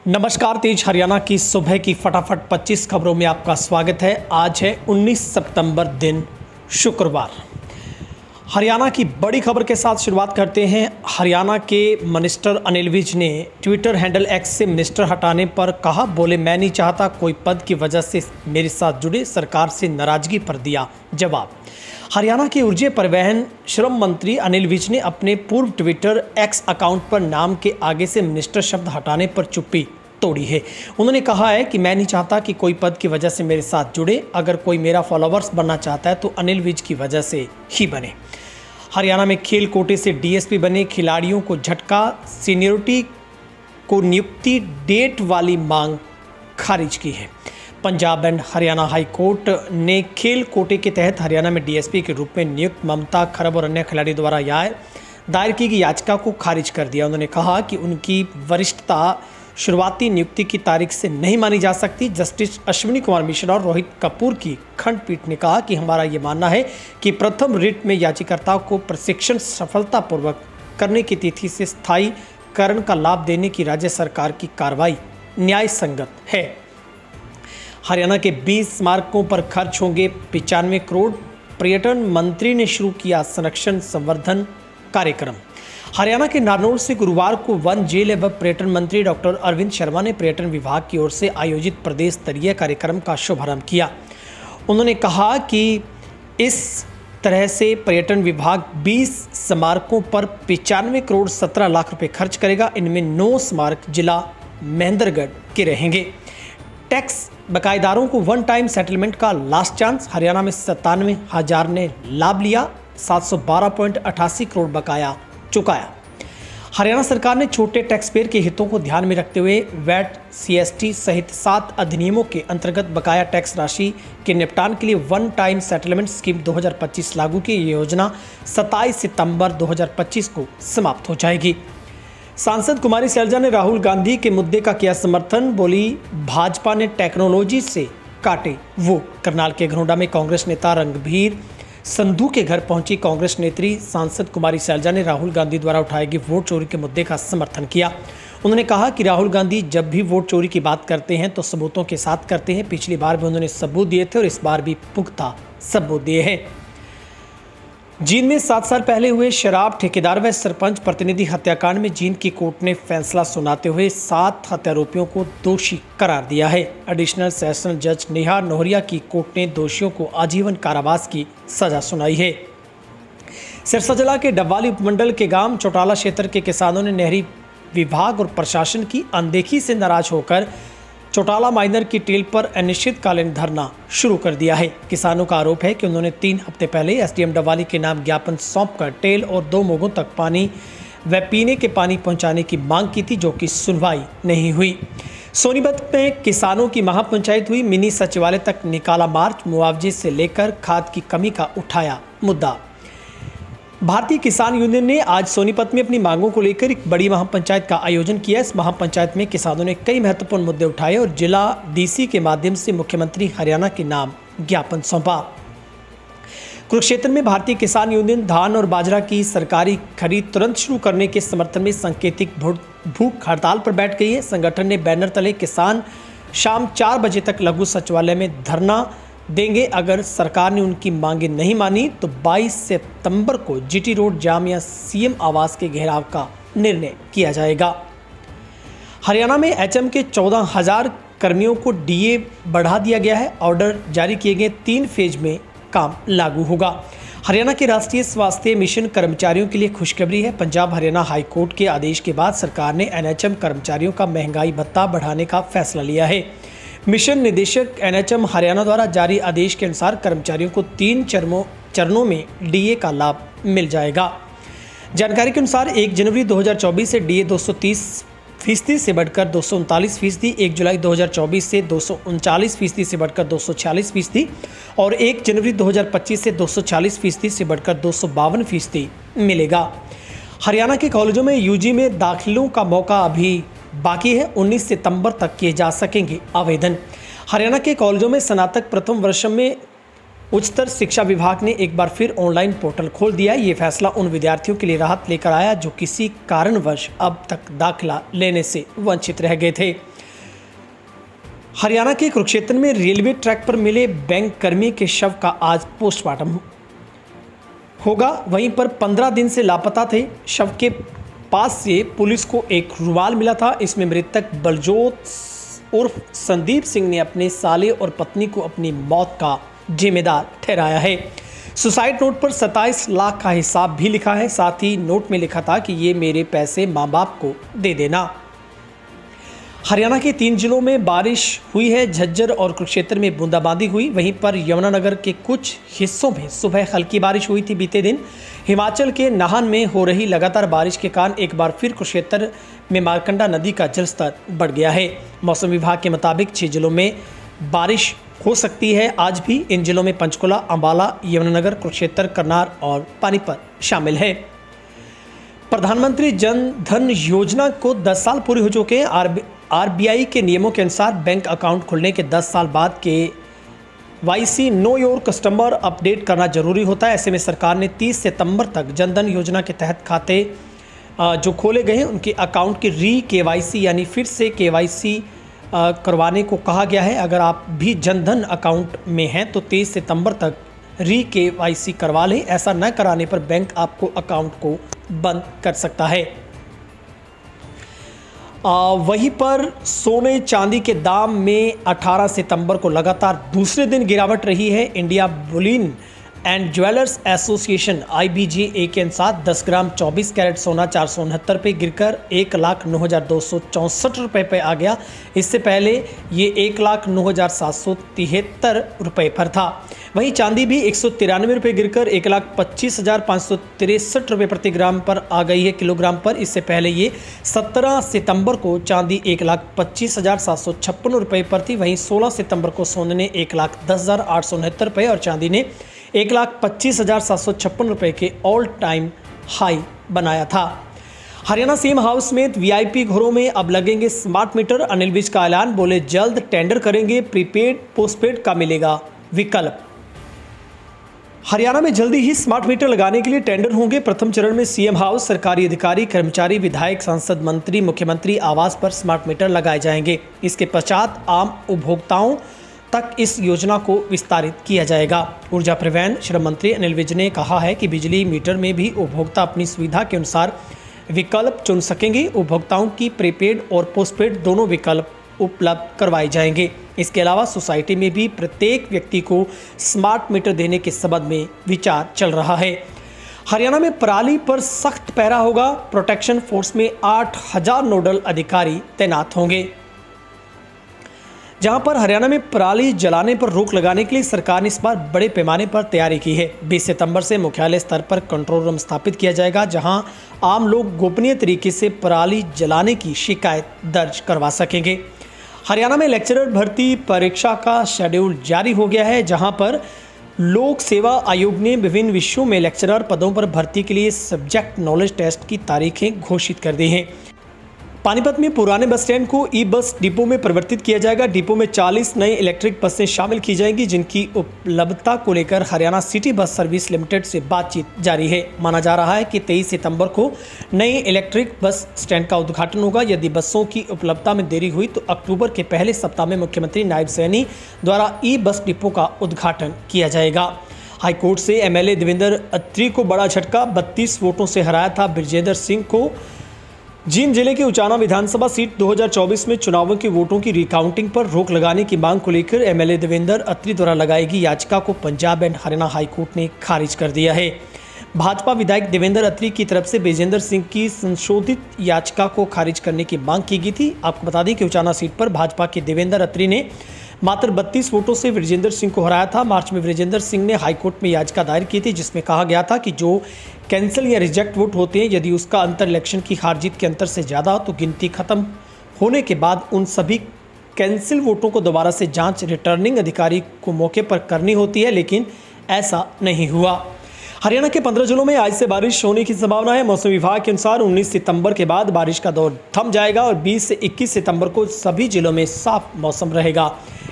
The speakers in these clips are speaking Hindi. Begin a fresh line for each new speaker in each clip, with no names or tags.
नमस्कार, तेज हरियाणा की सुबह की फटाफट 25 खबरों में आपका स्वागत है। आज है 19 सितंबर दिन शुक्रवार। हरियाणा की बड़ी खबर के साथ शुरुआत करते हैं। हरियाणा के मिनिस्टर अनिल विज ने ट्विटर हैंडल एक्स से मिनिस्टर हटाने पर कहा, बोले मैं नहीं चाहता कोई पद की वजह से मेरे साथ जुड़े, सरकार से नाराजगी पर दिया जवाब। हरियाणा के ऊर्जा परिवहन श्रम मंत्री अनिल विज ने अपने पूर्व ट्विटर एक्स अकाउंट पर नाम के आगे से मिनिस्टर शब्द हटाने पर चुप्पी तोड़ी है। उन्होंने कहा है कि मैं नहीं चाहता कि कोई पद की वजह से मेरे साथ जुड़े, अगर कोई मेरा फॉलोअर्स बनना चाहता है तो अनिल विज की वजह से ही बने। हरियाणा में खेल कोटे से डीएसपी बने खिलाड़ियों को झटका, सीनियरिटी को नियुक्ति डेट वाली मांग खारिज की है। Punjab and Haryana high court ने खेल कोटे के तहत हरियाणा में डीएसपी के रूप में नियुक्त ममता खरब और अन्य खिलाड़ी द्वारा दायर की गई याचिका को खारिज कर दिया। उन्होंने कहा कि उनकी वरिष्ठता शुरुआती नियुक्ति की तारीख से नहीं मानी जा सकती। जस्टिस अश्विनी कुमार मिश्रा और रोहित कपूर की खंडपीठ ने कहा कि हमारा ये मानना है कि प्रथम रिट में याचिकाकर्ता को प्रशिक्षण सफलतापूर्वक करने की तिथि से स्थायीकरण का लाभ देने की राज्य सरकार की कार्रवाई न्याय संगत है। हरियाणा के 20 स्मारकों पर खर्च होंगे 95 करोड़। पर्यटन मंत्री ने शुरू किया संरक्षण संवर्धन कार्यक्रम। हरियाणा के नारनौल से गुरुवार को वन, जेल एवं पर्यटन मंत्री डॉक्टर अरविंद शर्मा ने पर्यटन विभाग की ओर से आयोजित प्रदेश स्तरीय कार्यक्रम का शुभारंभ किया। उन्होंने कहा कि इस तरह से पर्यटन विभाग 20 स्मारकों पर 95 करोड़ 17 लाख रुपए खर्च करेगा। इनमें 9 स्मारक जिला महेंद्रगढ़ के रहेंगे। टैक्स बकायेदारों को वन टाइम सेटलमेंट का लास्ट चांस। हरियाणा में 97,000 ने लाभ लिया, 712.88 करोड़ बकाया चुकाया। हरियाणा सरकार ने छोटे टैक्स पेयर के हितों को ध्यान में रखते हुए वैट, सीएसटी सहित 7 अधिनियमों के अंतर्गत बकाया टैक्स राशि के निपटान के लिए वन टाइम सेटलमेंट स्कीम 2025 लागू की। ये योजना 27 सितंबर 2025 को समाप्त हो जाएगी। सांसद कुमारी सैलजा ने राहुल गांधी के मुद्दे का किया समर्थन, बोली भाजपा ने टेक्नोलॉजी से काटे वोट। करनाल के घरोंडा में कांग्रेस नेता रणबीर संधू के घर पहुंची कांग्रेस नेत्री सांसद कुमारी सैलजा ने राहुल गांधी द्वारा उठाए गए वोट चोरी के मुद्दे का समर्थन किया। उन्होंने कहा कि राहुल गांधी जब भी वोट चोरी की बात करते हैं तो सबूतों के साथ करते हैं। पिछली बार भी उन्होंने सबूत दिए थे और इस बार भी पुख्ता सबूत दिए हैं। जींद में 7 साल पहले हुए शराब ठेकेदार व सरपंच प्रतिनिधि हत्याकांड में जींद की कोर्ट ने फैसला सुनाते हुए 7 हत्यारोपियों को दोषी करार दिया है। एडिशनल सेशन जज नेहा नोहरिया की कोर्ट ने दोषियों को आजीवन कारावास की सजा सुनाई है। सिरसा जिला के डब्बाली उपमंडल के गांव चौटाला क्षेत्र के किसानों ने नहरी विभाग और प्रशासन की अनदेखी से नाराज होकर चौटाला माइनर की टेल पर अनिश्चितकालीन धरना शुरू कर दिया है। किसानों का आरोप है कि उन्होंने 3 हफ्ते पहले एसडीएम डब्बाली के नाम ज्ञापन सौंपकर टेल और 2 मोगों तक पानी व पीने के पानी पहुंचाने की मांग की थी, जो कि सुनवाई नहीं हुई। सोनीपत में किसानों की महापंचायत हुई। मिनी सचिवालय तक निकाला मार्च। मुआवजे से लेकर खाद की कमी का उठाया मुद्दा। भारतीय किसान यूनियन ने आज सोनीपत में अपनी मांगों को लेकर एक बड़ी महापंचायत का आयोजन किया। इस महापंचायत में किसानों ने कई महत्वपूर्ण मुद्दे उठाए और जिला डीसी के माध्यम से मुख्यमंत्री हरियाणा के नाम ज्ञापन सौंपा। कुरुक्षेत्र में भारतीय किसान यूनियन धान और बाजरा की सरकारी खरीद तुरंत शुरू करने के समर्थन में सांकेतिक भूख हड़ताल पर बैठ गई है। संगठन ने बैनर तले किसान शाम 4 बजे तक लघु सचिवालय में धरना देंगे। अगर सरकार ने उनकी मांगें नहीं मानी तो 22 सितंबर को जीटी रोड जाम या सीएम आवास के घेराव का निर्णय किया जाएगा। हरियाणा में एचएम के 14,000 कर्मियों को डीए बढ़ा दिया गया है। ऑर्डर जारी किए गए 3 फेज में काम लागू होगा। हरियाणा के राष्ट्रीय स्वास्थ्य मिशन कर्मचारियों के लिए खुशखबरी है। पंजाब हरियाणा हाई कोर्ट के आदेश के बाद सरकार ने एनएचएम कर्मचारियों का महंगाई भत्ता बढ़ाने का फैसला लिया है। मिशन निदेशक एनएचएम हरियाणा द्वारा जारी आदेश के अनुसार कर्मचारियों को 3 चरणों में डीए का लाभ मिल जाएगा। जानकारी के अनुसार 1 जनवरी 2024 से डीए 230% से बढ़कर 239%, 1 जुलाई 2024 से 239% से बढ़कर 246% और 1 जनवरी 2025 से 240% से बढ़कर 252% मिलेगा। हरियाणा के कॉलेजों में यूजी में दाखिलों का मौका अभी बाकी है। 19 सितंबर तक किए जा सकेंगे आवेदन। हरियाणा के कॉलेजों में स्नातक प्रथम वर्ष में उच्चतर शिक्षा विभाग ने एक बार फिर ऑनलाइन पोर्टल खोल दिया। ये फैसला उन विद्यार्थियों के लिए राहत लेकर आया जो किसी कारणवश अब तक दाखिला लेने से वंचित रह गए थे। हरियाणा के कुरुक्षेत्र में रेलवे ट्रैक पर मिले बैंक कर्मी के शव का आज पोस्टमार्टम होगा। वहीं पर 15 दिन से लापता थे। शव के पास से पुलिस को एक रुमाल मिला था। इसमें मृतक बलजोत उर्फ संदीप सिंह ने अपने साले और पत्नी को अपनी मौत का जिम्मेदार ठहराया है। सुसाइड नोट पर 27 लाख का हिसाब भी लिखा है। साथ ही नोट में लिखा था कि ये मेरे पैसे माँ बाप को दे देना। हरियाणा के 3 जिलों में बारिश हुई है। झज्जर और कुरुक्षेत्र में बूंदाबांदी हुई। वहीं पर यमुनानगर के कुछ हिस्सों में सुबह हल्की बारिश हुई थी बीते दिन। हिमाचल के नाहन में हो रही लगातार बारिश के कारण एक बार फिर कुरुक्षेत्र में मारकंडा नदी का जलस्तर बढ़ गया है। मौसम विभाग के मुताबिक 6 जिलों में बारिश हो सकती है। आज भी इन जिलों में पंचकुला, अंबाला, यमुनानगर, कुरुक्षेत्र, करनाल और पानीपत शामिल है। प्रधानमंत्री जन धन योजना को 10 साल पूरे हो चुके हैं। आरबीआई के नियमों के अनुसार बैंक अकाउंट खुलने के 10 साल बाद के YC know your customer update करना जरूरी होता है। ऐसे में सरकार ने 30 सितंबर तक जनधन योजना के तहत खाते जो खोले गए हैं उनके अकाउंट की केवाईसी यानी फिर से केवाईसी करवाने को कहा गया है। अगर आप भी जनधन अकाउंट में हैं तो 23 सितंबर तक केवाईसी करवा लें। ऐसा न कराने पर बैंक आपको अकाउंट को बंद कर सकता है। वहीं पर सोने चांदी के दाम में 18 सितंबर को लगातार दूसरे दिन गिरावट रही है। India Boolean and jewellers association IBJA के अनुसार 10 ग्राम 24 कैरेट सोना 469 पे गिरकर 1,09,264 रुपये पे आ गया। इससे पहले ये 1,09,773 रुपये पर था। वहीं चांदी भी 193 रुपये गिरकर 1,25,563 रुपये प्रति ग्राम पर आ गई है किलोग्राम पर। इससे पहले ये 17 सितंबर को चांदी 1,25,756 रुपये पर थी। वहीं 16 सितंबर को सोने ने 1,10,869 रुपये और चांदी ने 1,25,756 रुपये के ऑल टाइम हाई बनाया था। हरियाणा सीएम हाउस समेत VIP घरों में अब लगेंगे स्मार्ट मीटर। अनिल विज का ऐलान, बोले जल्द टेंडर करेंगे, प्रीपेड पोस्टपेड का मिलेगा विकल्प। हरियाणा में जल्दी ही स्मार्ट मीटर लगाने के लिए टेंडर होंगे। प्रथम चरण में सीएम हाउस, सरकारी अधिकारी, कर्मचारी, विधायक, सांसद, मंत्री, मुख्यमंत्री आवास पर स्मार्ट मीटर लगाए जाएंगे। इसके पश्चात आम उपभोक्ताओं तक इस योजना को विस्तारित किया जाएगा। ऊर्जा परिवहन श्रम मंत्री अनिल विज ने कहा है कि बिजली मीटर में भी उपभोक्ता अपनी सुविधा के अनुसार विकल्प चुन सकेंगे। उपभोक्ताओं की प्रीपेड और पोस्टपेड दोनों विकल्प उपलब्ध करवाए जाएंगे। इसके अलावा सोसाइटी में भी प्रत्येक व्यक्ति को स्मार्ट मीटर देने के संबंध में विचार चल रहा है। हरियाणा में पराली पर सख्त पहरा होगा। प्रोटेक्शन फोर्स में 8,000 नोडल अधिकारी तैनात होंगे। जहां पर हरियाणा में पराली जलाने पर रोक लगाने के लिए सरकार ने इस बार बड़े पैमाने पर तैयारी की है। 20 सितंबर से मुख्यालय स्तर पर कंट्रोल रूम स्थापित किया जाएगा, जहां आम लोग गोपनीय तरीके से पराली जलाने की शिकायत दर्ज करवा सकेंगे। हरियाणा में लेक्चरर भर्ती परीक्षा का शेड्यूल जारी हो गया है, जहां पर लोक सेवा आयोग ने विभिन्न विषयों में लेक्चरर पदों पर भर्ती के लिए सब्जेक्ट नॉलेज टेस्ट की तारीखें घोषित कर दी हैं। पानीपत में पुराने बस स्टैंड को ई-बस डिपो में परिवर्तित किया जाएगा। डिपो में 40 नई इलेक्ट्रिक बसें शामिल की जाएंगी, जिनकी उपलब्धता को लेकर Haryana city bus service limited से बातचीत जारी है। माना जा रहा है कि 23 सितंबर को नई इलेक्ट्रिक बस स्टैंड का उद्घाटन होगा। यदि बसों की उपलब्धता में देरी हुई तो अक्टूबर के पहले सप्ताह में मुख्यमंत्री नायब सैनी द्वारा ई-बस डिपो का उद्घाटन किया जाएगा। हाईकोर्ट से MLA देवेंद्र अत्री को बड़ा झटका, 32 वोटों से हराया था बृजेंद्र सिंह को। जींद जिले के उचाना विधानसभा सीट 2024 में चुनावों के वोटों की रिकाउंटिंग पर रोक लगाने की मांग को लेकर MLA देवेंद्र अत्री द्वारा लगाई गई याचिका को पंजाब एंड हरियाणा हाईकोर्ट ने खारिज कर दिया है। भाजपा विधायक देवेंद्र अत्री की तरफ से बृजेंद्र सिंह की संशोधित याचिका को खारिज करने की मांग की गई थी। आपको बता दें कि उचाना सीट पर भाजपा के देवेंद्र अत्री ने मात्र 32 वोटों से बृजेंद्र सिंह को हराया था। मार्च में बृजेंद्र सिंह ने हाईकोर्ट में याचिका दायर की थी, जिसमें कहा गया था कि जो कैंसिल या रिजेक्ट वोट होते हैं, यदि उसका अंतर इलेक्शन की हार जीत के अंतर से ज़्यादा हो तो गिनती खत्म होने के बाद उन सभी कैंसिल वोटों को दोबारा से जांच रिटर्निंग अधिकारी को मौके पर करनी होती है, लेकिन ऐसा नहीं हुआ। हरियाणा के 15 जिलों में आज से बारिश होने की संभावना है। मौसम विभाग के अनुसार 19 सितंबर के बाद बारिश का दौर थम जाएगा और 20 से 21 सितंबर को सभी जिलों में साफ मौसम रहेगा।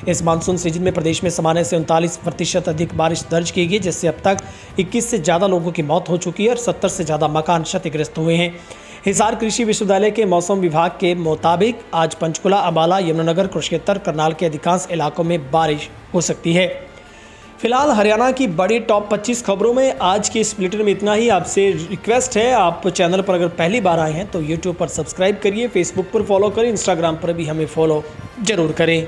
इस मानसून सीजन में प्रदेश में सामान्य से 39% अधिक बारिश दर्ज की गई, जिससे अब तक 21 से ज़्यादा लोगों की मौत हो चुकी है और 70 से ज़्यादा मकान क्षतिग्रस्त हुए हैं। हिसार कृषि विश्वविद्यालय के मौसम विभाग के मुताबिक आज पंचकुला, अम्बाला, यमुनानगर, कुरुक्षेत्र, करनाल के अधिकांश इलाकों में बारिश हो सकती है। फिलहाल हरियाणा की बड़ी टॉप 25 खबरों में आज की इस बुलेटिन में इतना ही। आपसे रिक्वेस्ट है, आप चैनल पर अगर पहली बार आए हैं तो यूट्यूब पर सब्सक्राइब करिए, फेसबुक पर फॉलो करें, इंस्टाग्राम पर भी हमें फॉलो जरूर करें।